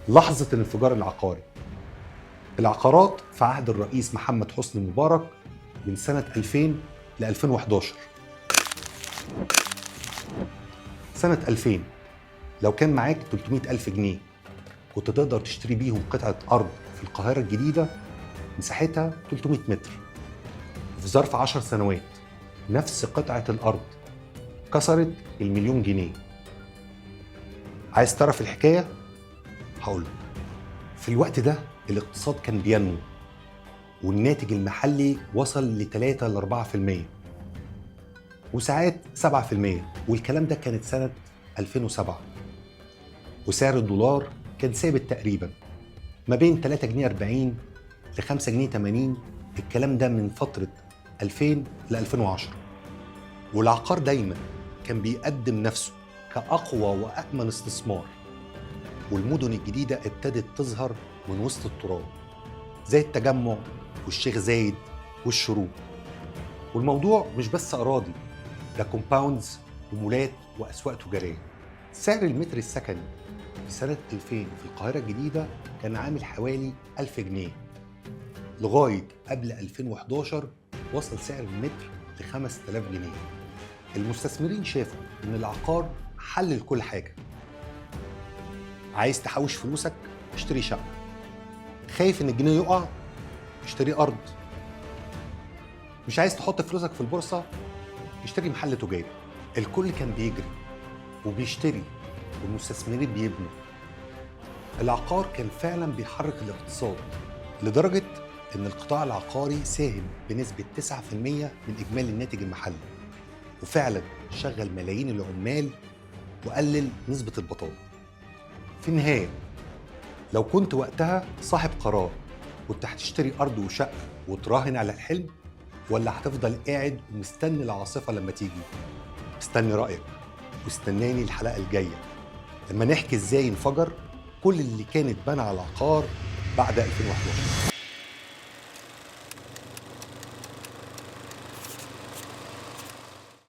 لحظة الانفجار العقاري. العقارات في عهد الرئيس محمد حسني مبارك من سنة 2000 ل 2011. سنة 2000 لو كان معاك 300,000 جنيه كنت تقدر تشتري بيهم قطعة أرض في القاهرة الجديدة مساحتها 300 متر. في ظرف 10 سنوات نفس قطعة الأرض كسرت المليون جنيه. عايز تعرف الحكاية؟ هقولك. في الوقت ده الاقتصاد كان بينمو والناتج المحلي وصل ل 3 ل 4% وساعات 7%، والكلام ده كانت سنة 2007. وسعر الدولار كان ثابت تقريبا ما بين 3 جنيه 40 ل 5 جنيه 80، الكلام ده من فترة 2000 ل 2010. والعقار دايما كان بيقدم نفسه كأقوى وأأمن استثمار، والمدن الجديدة ابتدت تظهر من وسط التراب زي التجمع والشيخ زايد والشروق. والموضوع مش بس أراضي، ده كومباوندز ومولات وأسواق تجارية. سعر المتر السكني في سنة 2000 في القاهرة الجديدة كان عامل حوالي 1000 جنيه، لغاية قبل 2011 وصل سعر المتر ل 5000 جنيه. المستثمرين شافوا إن العقار حل لكل حاجة. عايز تحوش فلوسك؟ اشتري شقة. خايف إن الجنيه يقع؟ اشتري أرض. مش عايز تحط فلوسك في البورصة؟ اشتري محل تجاري. الكل كان بيجري وبيشتري والمستثمرين بيبنوا. العقار كان فعلا بيحرك الاقتصاد لدرجة إن القطاع العقاري ساهم بنسبة 9% من إجمالي الناتج المحلي، وفعلا شغل ملايين العمال وقلل نسبة البطالة. في النهاية لو كنت وقتها صاحب قرار، كنت هتشتري أرض وشقة وتراهن على الحلم، ولا هتفضل قاعد ومستني العاصفة لما تيجي؟ استني رأيك واستناني الحلقة الجاية لما نحكي ازاي انفجر كل اللي كان اتبنى على العقار بعد 2011.